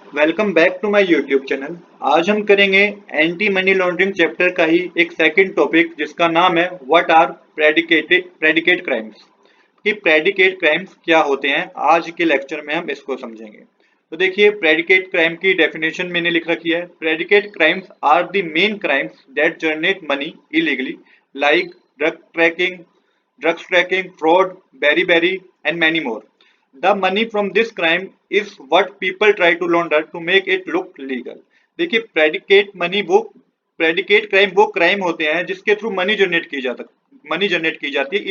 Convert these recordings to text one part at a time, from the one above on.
Welcome back to my YouTube channel. आज हम करेंगे एंटी मनी लॉन्ड्रिंग चैप्टर का ही एक सेकंड टॉपिक जिसका नाम है व्हाट आर प्रेडिकेट क्राइम्स। कि प्रेडिकेट क्राइम्स क्या होते हैं, आज के लेक्चर में हम इसको समझेंगे। तो देखिए, प्रेडिकेट क्राइम की डेफिनेशन मैंने लिख रखी है। Predicate crimes are the main crimes that generate money illegally, like drugs trafficking, fraud, bribery and many more. The money from this crime is what people try to launder to make it look legal। देखिए, predicate crime वो crime होते हैं जिसके through money generate की जाती है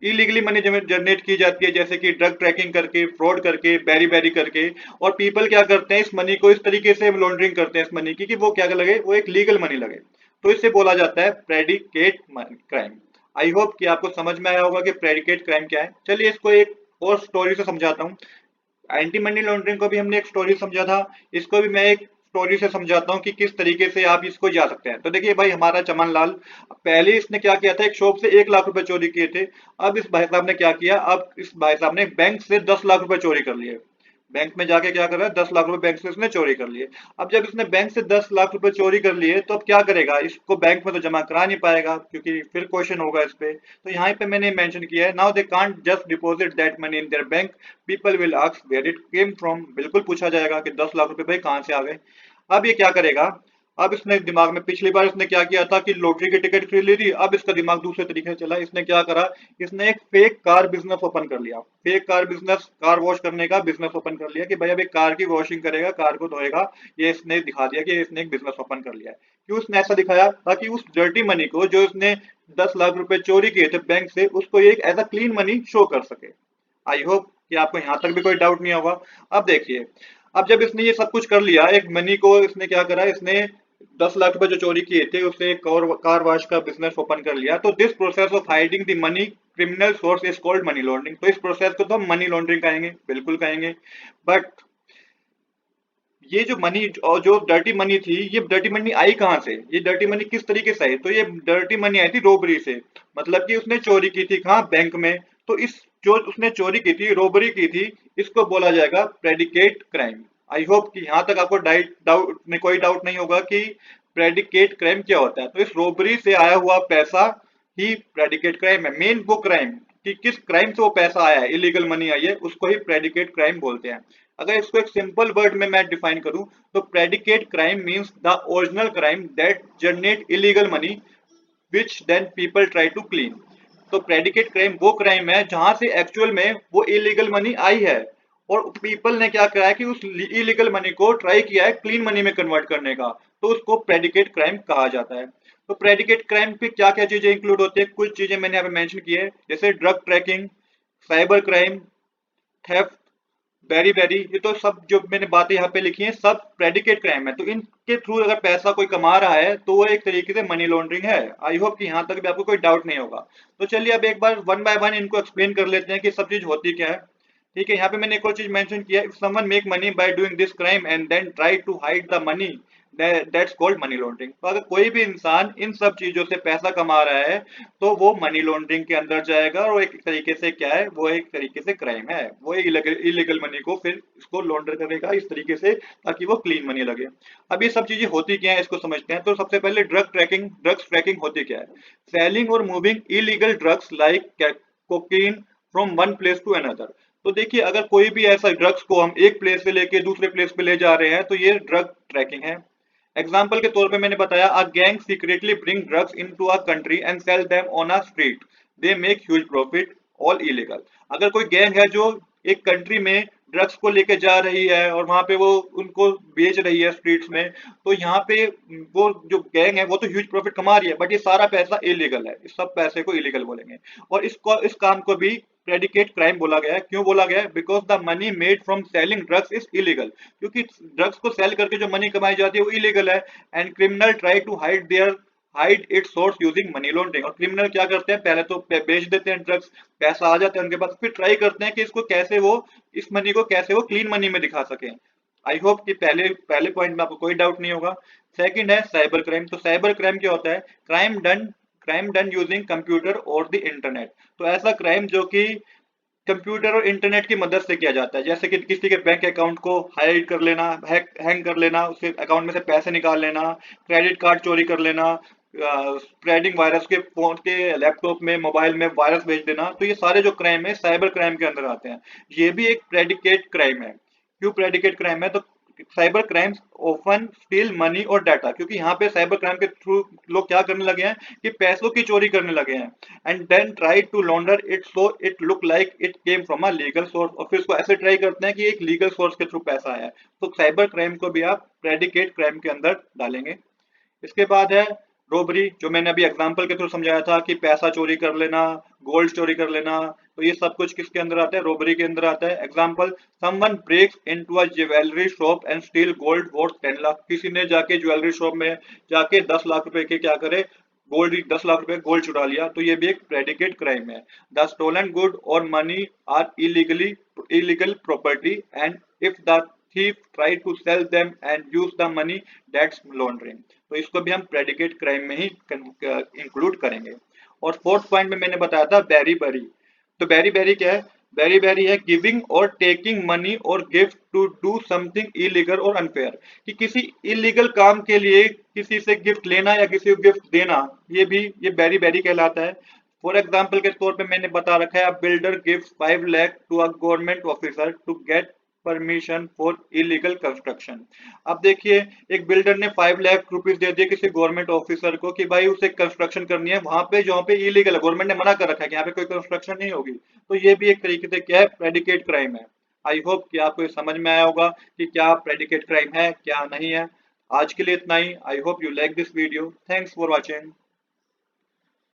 illegally money generate की जाती है, जैसे कि ड्रग ट्रैकिंग करके, फ्रॉड करके, बेरी करके। और पीपल क्या करते हैं, इस मनी को इस तरीके से लॉन्ड्रिंग करते हैं इस मनी की कि वो क्या लगे, वो एक लीगल मनी लगे। तो इससे बोला जाता है प्रेडिकेट क्राइम। आई होप कि आपको समझ में आया होगा कि प्रेडिकेट क्राइम क्या है। चलिए इसको एक और स्टोरी से समझाता हूँ। एंटी मनी लॉन्ड्रिंग को भी हमने एक स्टोरी समझा था, इसको भी मैं एक स्टोरी से समझाता हूँ कि किस तरीके से आप इसको जा सकते हैं। तो देखिए भाई, हमारा चमन लाल पहले इसने क्या किया था, एक शॉप से 1 लाख रुपए चोरी किए थे। अब इस भाई साहब ने क्या किया, अब इस भाई साहब ने बैंक से 10 लाख रुपए चोरी कर लिए। बैंक में जाके क्या कर रहा है, 10 लाख रुपए बैंक से इसने चोरी कर लिए। अब जब इसने बैंक से 10 लाख रुपए चोरी कर लिए तो अब क्या करेगा, इसको बैंक में तो जमा करा नहीं पाएगा क्योंकि फिर क्वेश्चन होगा इस पे। तो यहाँ पे मैंने मेंशन किया है, now they can't just deposit that money in their bank, people will ask where it came from. बिल्कुल पूछा जाएगा कि 10 लाख रुपए भाई कहाँ से आ गए। अब ये क्या करेगा, अब इसने दिमाग में, पिछली बार इसने क्या किया था कि लॉटरी की टिकट खरीद ली थी। अब इसका दिमाग दूसरे तरीके से चला। इसने क्या करा, इसने एक फेक कार बिजनेस ओपन कर लिया। Fake car business, car wash करने का बिजनेस ओपन कर लिया कि भाई अब एक कार की वॉशिंग करेगा, कार को धोएगा। ये इसने दिखा दिया कि इसने एक बिजनेस ओपन कर लिया है। क्यों उसने ऐसा दिखाया, ताकि उस डर्टी मनी को जो इसने 10 लाख रुपए चोरी किए थे बैंक से, उसको ये एक as a clean money show कर सके। आई होप कि आपको यहाँ तक भी कोई डाउट नहीं होगा। अब देखिए, अब जब इसने ये सब कुछ कर लिया, एक मनी को इसने क्या करा, इसने 10 लाख रुपए जो चोरी किए थे उससे एक कार वॉश का बिजनेस ओपन कर लिया। तो this process of hiding the money criminal source is called money laundering. तो इस प्रोसेस को तो हम मनी लॉन्ड्रिंग कहेंगे, बिल्कुल कहेंगे। बट ये जो मनी और जो डर्टी मनी थी, ये डर्टी मनी आई कहाँ से, ये डर्टी मनी किस तरीके से आई, तो ये डर्टी मनी आई थी रोबरी से। मतलब कि उसने चोरी की थी कहाँ, बैंक में। तो इस जो उसने चोरी की थी, रोबरी की थी, इसको बोला जाएगा प्रेडिकेट क्राइम। आई होप कि यहाँ तक आपको डाउट में कोई डाउट नहीं होगा कि प्रेडिकेट क्राइम क्या होता है। तो इस रोबरी से आया हुआ पैसा ही प्रेडिकेट क्राइम है। मेन वो क्राइम कि किस क्राइम से वो पैसा आया है, इलीगल मनी आई है, उसको ही प्रेडिकेट क्राइम बोलते हैं। अगर इसको एक सिंपल वर्ड में मैं डिफाइन करूं, तो predicate crime means the original crime that generate illegal money which then people try to clean. तो प्रेडिकेट क्राइम वो क्राइम है जहां से एक्चुअल में वो इलीगल मनी आई है, और पीपल ने क्या करा है कि उस इलीगल मनी को ट्राई किया है क्लीन मनी में कन्वर्ट करने का। तो उसको प्रेडिकेट क्राइम कहा जाता है। तो प्रेडिकेट क्राइम पे क्या क्या चीजें इंक्लूड होती है, कुछ चीजें मैंने यहाँ पे मेंशन की है, जैसे drug trafficking, cyber crime, theft, वेरी ये तो सब जो मैंने बातें यहाँ पे लिखी हैं सब प्रेडिकेट क्राइम है। तो इनके थ्रू अगर पैसा कोई कमा रहा है तो वो एक तरीके से मनी लॉन्ड्रिंग है। आई होप कि यहाँ तक भी आपको कोई डाउट नहीं होगा। तो चलिए अब एक बार वन बाय वन इनको एक्सप्लेन कर लेते हैं कि सब चीज होती क्या है। ठीक है, यहाँ पे मैंने एक और चीज मेंशन किया है, if someone make money by doing this crime and then try to hide the money, that's called money laundering. तो अगर कोई भी इंसान इन सब चीजों से पैसा कमा रहा है तो वो मनी लॉन्ड्रिंग के अंदर जाएगा, और एक तरीके से क्या है, वो एक तरीके से क्राइम है। वो इलीगल मनी को फिर इसको लॉन्डर करेगा इस तरीके से ताकि वो क्लीन मनी लगे। अब ये सब चीजें होती क्या है, इसको समझते हैं। तो सबसे पहले ड्रग्स ट्रैकिंग होती क्या है, सेलिंग और moving illegal drugs like cocaine from one place to another. तो देखिए, अगर कोई भी ऐसा ड्रग्स को हम एक प्लेस से लेके दूसरे प्लेस पे ले जा रहे हैं तो ये ड्रग ट्रैकिंग है। एग्जाम्पल के तौर पे मैंने बताया, a gang secretly bring drugs into a country and sell them on a street, they make huge profit, all illegal. अगर कोई गैंग है जो एक कंट्री में ड्रग्स को लेके जा रही है और वहां पे वो उनको बेच रही है स्ट्रीट्स में, तो यहाँ पे वो जो गैंग है वो तो ह्यूज प्रॉफिट कमा रही है, बट ये सारा पैसा इलीगल है, इस सब पैसे को इलीगल बोलेंगे। और इस काम को भी प्रेडिकेट क्राइम बोला गया है। क्यों बोला गया है, because the money made from selling drugs is illegal. क्योंकि ड्रग्स को सेल करके जो मनी कमाई जाती है वो इलीगल है। And criminal try to hide its source using money laundering. और क्रिमिनल क्या करते हैं, पहले तो बेच देते हैं ड्रग्स, पैसा आ जाता है उनके पास, फिर ट्राई करते हैं कि इसको कैसे वो, इस मनी को कैसे वो क्लीन मनी में दिखा सकें। आई होप कि पहले पहले पॉइंट में आपको कोई डाउट नहीं होगा। सेकंड है साइबर क्राइम। तो साइबर क्राइम क्या होता है, क्राइम डन यूजिंग कंप्यूटर और द इंटरनेट। तो ऐसा क्राइम जो कि कंप्यूटर और इंटरनेट की मदद से किया जाता है, जैसे कि किसी के बैंक अकाउंट को हाइड कर लेना, हैंग कर लेना, उसके अकाउंट में से पैसे निकाल लेना, क्रेडिट कार्ड चोरी कर लेना, स्प्रेडिंग वायरस के फोन के लैपटॉप में मोबाइल में वायरस भेज देना। तो ये सारे जो क्राइम है साइबर क्राइम के अंदर आते हैं। ये भी एक प्रेडिकेट क्राइम है। क्यों प्रेडिकेट क्राइम है? तो cyber crimes often steal money और डाटा, क्योंकि यहाँ पे साइबर क्राइम के थ्रू लोग क्या करने लगे हैं कि पैसों की चोरी करने लगे हैं, and then try to launder it so it look like it came from a legal source, और फिर इसको ऐसे ट्राई करते हैं कि एक लीगल सोर्स के थ्रू पैसा आया है। तो साइबर क्राइम को भी आप प्रेडिकेट क्राइम के अंदर डालेंगे। इसके बाद है रोबरी, जो मैंने अभी एग्जांपल के थ्रू समझाया था कि पैसा चोरी कर लेना, गोल्ड चोरी कर लेना। तो ये सब कुछ किसके अंदर आता है? रोबरी के अंदर आता है। Example, someone breaks into a jewellery shop and steal gold worth 10 lakh. किसी ने जाके ज्वेलरी शॉप में जाके 10 लाख रुपए के क्या करे, गोल्ड, 10 लाख रुपए गोल्ड चुरा लिया। तो ये भी एक प्रेडिकेट क्राइम है। द स्टोलन गुड और money are illegal property, and if the thief try to sell them and use the money, that's laundering। तो इसको भी हम प्रेडिकेट क्राइम में ही इंक्लूड करेंगे। और फोर्थ पॉइंट में मैंने बताया था बैरी बैरी। तो बैरी बैरी क्या है? बैरी बैरी है गिविंग और टेकिंग मनी और gift to do something illegal और अनफेयर, कि किसी इलीगल काम के लिए किसी से गिफ्ट लेना या किसी को गिफ्ट देना, ये बैरी बैरी कहलाता है। फॉर एग्जाम्पल के तौर पे मैंने बता रखा है, a builder gives 5 lakh to a government officer to get permission for illegal construction. अब देखिए, एक बिल्डर ने 5 लाख रुपीस दे दिए किसी गवर्नमेंट ऑफिसर को कि भाई उसे कंस्ट्रक्शन करनी है वहां पे जहाँ पे इलीगल है, गवर्नमेंट ने मना कर रखा है कि यहाँ पे कोई कंस्ट्रक्शन नहीं होगी। तो ये भी एक तरीके से क्या है, प्रेडिकेट क्राइम है। आई होप कि आपको ये समझ में आया होगा कि क्या प्रेडिकेट क्राइम है क्या नहीं है। आज के लिए इतना ही। I hope you like this video. Thanks for watching.